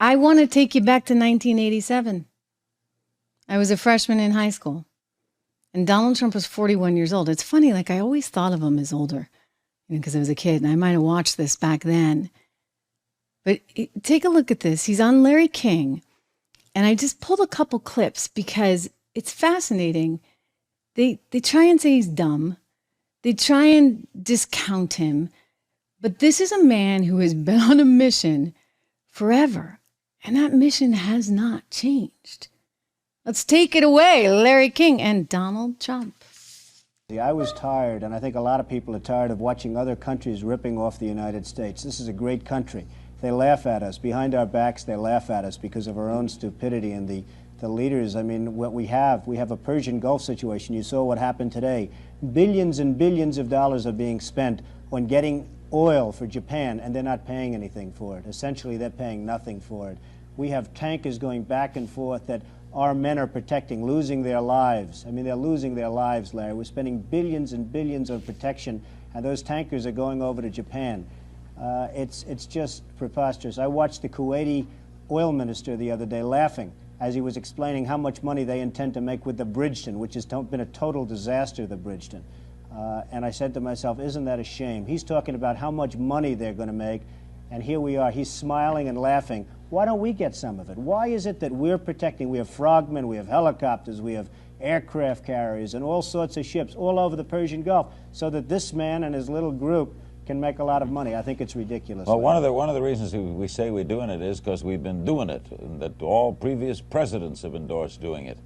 I want to take you back to 1987. I was a freshman in high school, and Donald Trump was 41 years old. It's funny, like I always thought of him as older, because I was a kid, and I might have watched this back then. But take a look at this. He's on Larry King, and I just pulled a couple clips because it's fascinating. They try and say he's dumb. They try and discount him. But this is a man who has been on a mission forever, and that mission has not changed. Let's take it away, Larry King and Donald Trump. I was tired, and I think a lot of people are tired of watching other countries ripping off the United States. This is a great country. They laugh at us. Behind our backs, they laugh at us because of our own stupidity and the leaders. I mean, what we have a Persian Gulf situation. You saw what happened today. Billions and billions of dollars are being spent on getting oil for Japan, and they're not paying anything for it. Essentially, they're paying nothing for it. We have tankers going back and forth that our men are protecting, losing their lives. I mean, they're losing their lives, Larry. We're spending billions and billions on protection, and those tankers are going over to Japan. It's just preposterous. I watched the Kuwaiti oil minister the other day laughing as he was explaining how much money they intend to make with the Bridgeton, which has been a total disaster, the Bridgeton. And I said to myself, isn't that a shame? He's talking about how much money they're going to make, and here we are. He's smiling and laughing. Why don't we get some of it? Why is it that we're protecting? We have frogmen, we have helicopters, we have aircraft carriers, and all sorts of ships all over the Persian Gulf, so that this man and his little group can make a lot of money. I think it's ridiculous. Well, one of the reasons we say we're doing it is because we've been doing it, and that all previous presidents have endorsed doing it.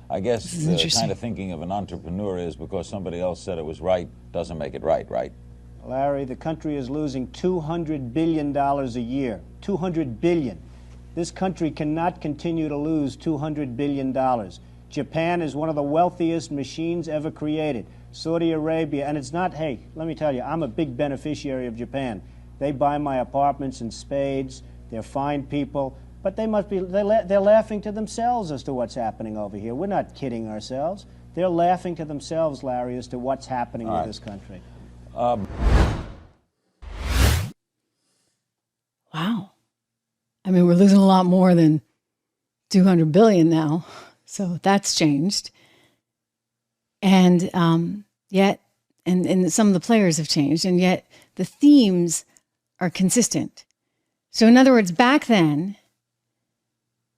I guess the kind of thinking of an entrepreneur is because somebody else said it was right doesn't make it right, right? Larry, the country is losing $200 billion a year. $200 billion. This country cannot continue to lose $200 billion. Japan is one of the wealthiest machines ever created. Saudi Arabia, and it's not, hey, let me tell you, I'm a big beneficiary of Japan. They buy my apartments in spades. They're fine people. But they must be, they're laughing to themselves as to what's happening over here. We're not kidding ourselves. They're laughing to themselves, Larry, as to what's happening with this country. Wow. I mean, we're losing a lot more than $200 billion now. So that's changed. And yet, and some of the players have changed, and yet the themes are consistent. So in other words, back then,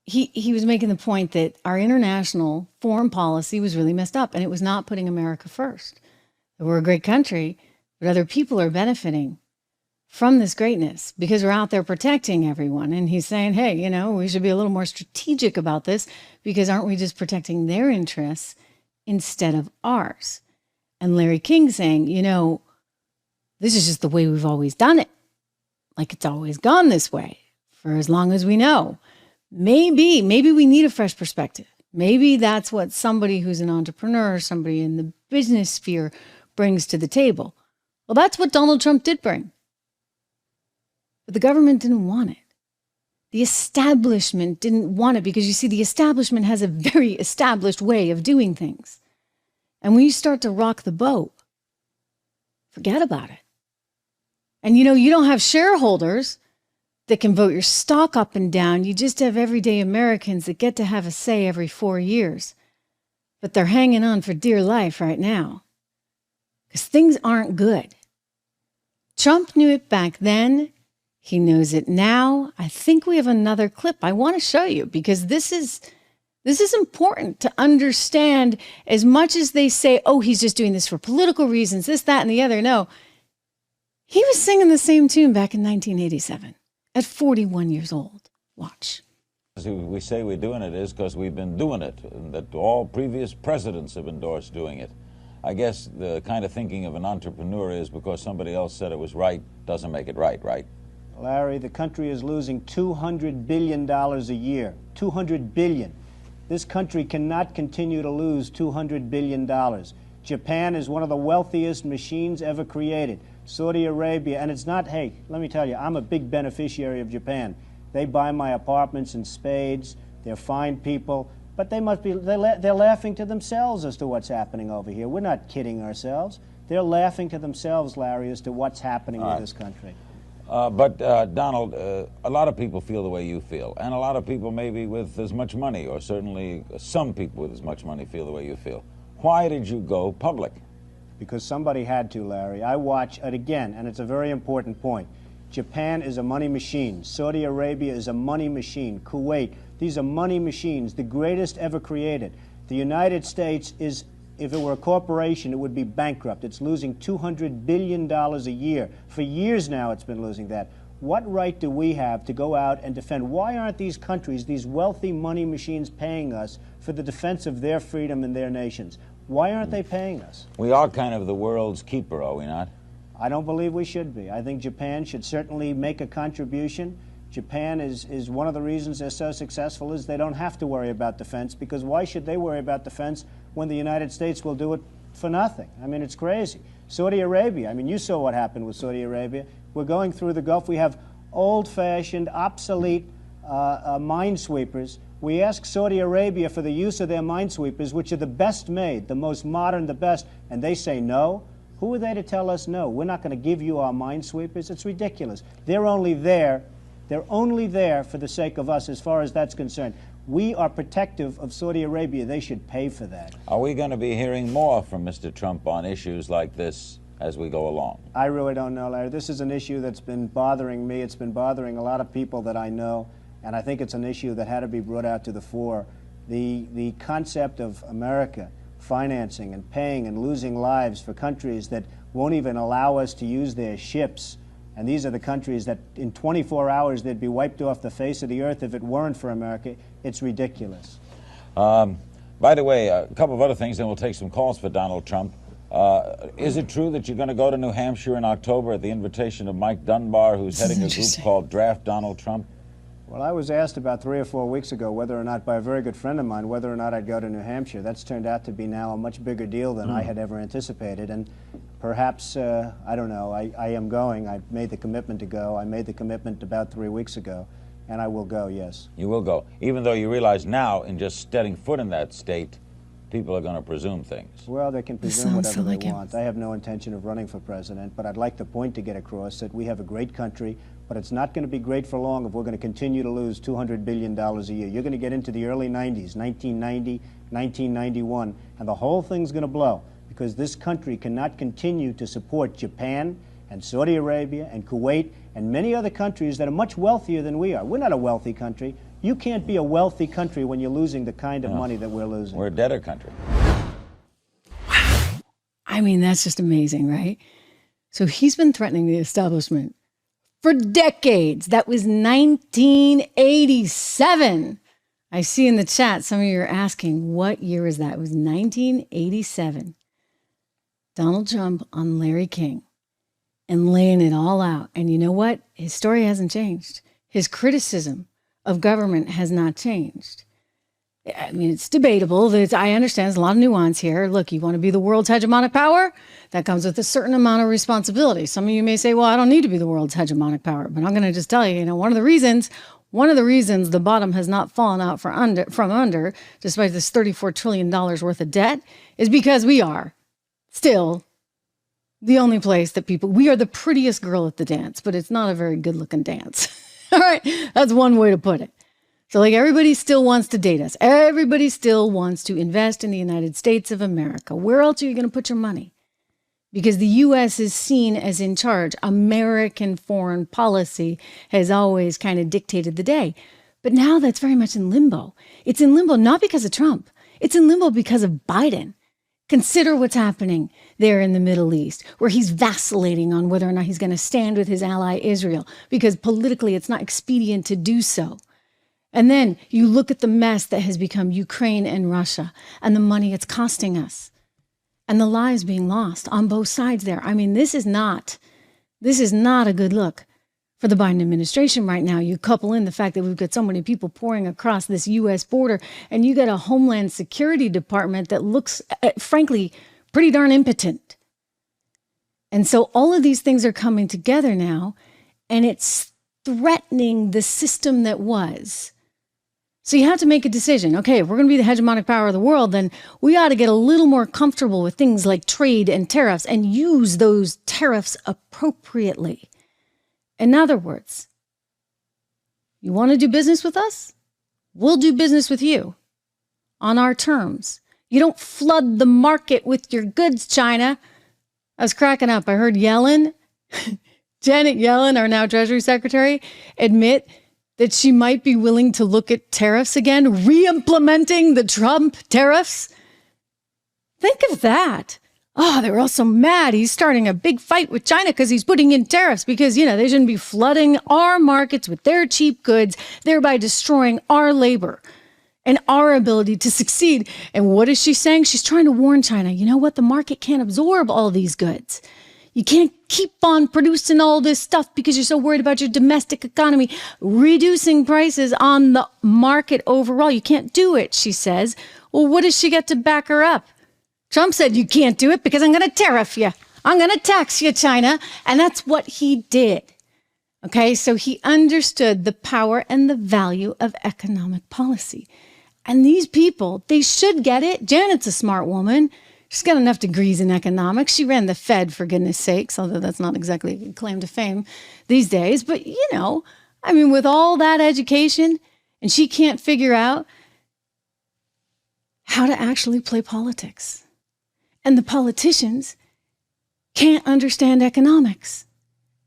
he was making the point that our international foreign policy was really messed up, and it was not putting America first. We're a great country, but other people are benefiting from this greatness because we're out there protecting everyone. And he's saying, hey, you know, we should be a little more strategic about this because aren't we just protecting their interests instead of ours? And Larry King saying, you know, this is just the way we've always done it. Like it's always gone this way for as long as we know. Maybe we need a fresh perspective. Maybe that's what somebody who's an entrepreneur, somebody in the business sphere brings to the table. Well, that's what Donald Trump did bring. But the government didn't want it. The establishment didn't want it because, you see, the establishment has a very established way of doing things. And when you start to rock the boat, forget about it. And, you know, you don't have shareholders that can vote your stock up and down. You just have everyday Americans that get to have a say every 4 years. But they're hanging on for dear life right now because things aren't good. Trump knew it back then. He knows it now. I think we have another clip I want to show you because this is important to understand. As much as they say, oh, he's just doing this for political reasons, this, that, and the other. No, he was singing the same tune back in 1987 at 41 years old. Watch. We say we're doing it is because we've been doing it, and that all previous presidents have endorsed doing it. I guess the kind of thinking of an entrepreneur is because somebody else said it was right doesn't make it right, right? Larry, the country is losing $200 billion a year. $200 billion. This country cannot continue to lose $200 billion. Japan is one of the wealthiest machines ever created. Saudi Arabia, and it's not, hey, let me tell you, I'm a big beneficiary of Japan. They buy my apartments in spades. They're fine people. But they must be, they're laughing to themselves as to what's happening over here. We're not kidding ourselves. They're laughing to themselves, Larry, as to what's happening with this country. But Donald, a lot of people feel the way you feel, and a lot of people maybe with as much money, or certainly some people with as much money feel the way you feel. Why did you go public? Because somebody had to, Larry. I watch it again, and it's a very important point. Japan is a money machine. Saudi Arabia is a money machine. Kuwait, these are money machines, the greatest ever created. The United States is, if it were a corporation, it would be bankrupt. It's losing $200 billion a year. For years now it's been losing that. What right do we have to go out and defend? Why aren't these countries, these wealthy money machines, paying us for the defense of their freedom and their nations? Why aren't they paying us? We are kind of the world's keeper, are we not? I don't believe we should be. I think Japan should certainly make a contribution. Japan is one of the reasons they're so successful is they don't have to worry about defense, because why should they worry about defense when the United States will do it for nothing? I mean, it's crazy. Saudi Arabia, I mean, you saw what happened with Saudi Arabia. We're going through the Gulf. We have old-fashioned, obsolete minesweepers. We ask Saudi Arabia for the use of their minesweepers, which are the best made, the most modern, the best, and they say no. Who are they to tell us no? We're not going to give you our minesweepers. It's ridiculous. They're only there for the sake of us as far as that's concerned. We are protective of Saudi Arabia. They should pay for that. Are we going to be hearing more from Mr. Trump on issues like this as we go along? I really don't know, Larry. This is an issue that's been bothering me. It's been bothering a lot of people that I know. And I think it's an issue that had to be brought out to the fore. The concept of America financing and paying and losing lives for countries that won't even allow us to use their ships. And these are the countries that in 24 hours they'd be wiped off the face of the earth if it weren't for America. It's ridiculous. By the way, a couple of other things, then we'll take some calls for Donald Trump. Is it true that you're going to go to New Hampshire in October at the invitation of Mike Dunbar, who's heading a group called Draft Donald Trump? Well, I was asked about 3 or 4 weeks ago whether or not, by a very good friend of mine, whether or not I'd go to New Hampshire. That's turned out to be now a much bigger deal than I had ever anticipated. And perhaps, I don't know, I am going. I made the commitment to go. I made the commitment about 3 weeks ago, and I will go, yes. You will go, even though you realize now, in just stepping foot in that state, people are going to presume things. Well, they can presume whatever they want. I have no intention of running for president, but I'd like the point to get across that we have a great country, but it's not going to be great for long if we're going to continue to lose $200 billion a year. You're going to get into the early 90s, 1990, 1991, and the whole thing's going to blow, because this country cannot continue to support Japan and Saudi Arabia and Kuwait and many other countries that are much wealthier than we are. We're not a wealthy country. You can't be a wealthy country when you're losing the kind of money that we're losing. We're a debtor country. Wow. I mean, that's just amazing, right? So he's been threatening the establishment for decades. That was 1987. I see in the chat some of you are asking, what year is that? It was 1987. Donald Trump on Larry King and laying it all out. And you know what? His story hasn't changed. His criticism of government has not changed. I mean, it's debatable. I understand there's a lot of nuance here. Look, you want to be the world's hegemonic power? That comes with a certain amount of responsibility. Some of you may say, well, I don't need to be the world's hegemonic power. But I'm going to just tell you, one of the reasons the bottom has not fallen out from under, despite this $34 trillion worth of debt, is because we are still the only place that we are the prettiest girl at the dance, but it's not a very good looking dance. All right, that's one way to put it. So everybody still wants to date us. Everybody still wants to invest in the United States of America. Where else are you going to put your money? Because the U.S. is seen as in charge. American foreign policy has always kind of dictated the day. But now that's very much in limbo. It's in limbo not because of Trump. It's in limbo because of Biden. Consider what's happening there in the Middle East, where he's vacillating on whether or not he's going to stand with his ally Israel, because politically it's not expedient to do so. And then you look at the mess that has become Ukraine and Russia and the money it's costing us and the lives being lost on both sides there. I mean, this is not a good look for the Biden administration right now. You couple in the fact that we've got so many people pouring across this U.S. border, and you got a Homeland Security Department that looks, frankly, pretty darn impotent. And so all of these things are coming together now, and it's threatening the system that was. So you have to make a decision. Okay, if we're going to be the hegemonic power of the world, then we ought to get a little more comfortable with things like trade and tariffs and use those tariffs appropriately. In other words, you want to do business with us? We'll do business with you on our terms. You don't flood the market with your goods, China. I was cracking up. I heard Yellen, Janet Yellen, our now Treasury Secretary, admit that she might be willing to look at tariffs again, re-implementing the Trump tariffs. Think of that. Oh, they were all so mad. He's starting a big fight with China because he's putting in tariffs because, they shouldn't be flooding our markets with their cheap goods, thereby destroying our labor and our ability to succeed. And what is she saying? She's trying to warn China. You know what? The market can't absorb all these goods. You can't keep on producing all this stuff because you're so worried about your domestic economy, reducing prices on the market overall. You can't do it, she says. Well, what does she get to back her up? Trump said, you can't do it because I'm going to tariff you. I'm going to tax you, China. And that's what he did. Okay, so he understood the power and the value of economic policy. And these people, they should get it. Janet's a smart woman. She's got enough degrees in economics. She ran the Fed, for goodness sakes, although that's not exactly a claim to fame these days. But, with all that education, and she can't figure out how to actually play politics. And the politicians can't understand economics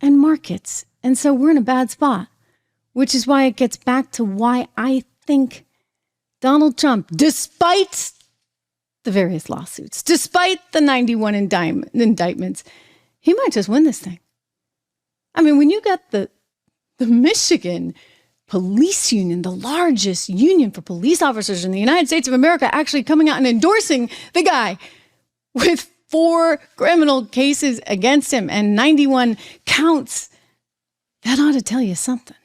and markets. And so we're in a bad spot, which is why it gets back to why I think Donald Trump, despite the various lawsuits, despite the 91 indictments, he might just win this thing. When you got the Michigan police union, the largest union for police officers in the United States of America, actually coming out and endorsing the guy with 4 criminal cases against him and 91 counts, that ought to tell you something.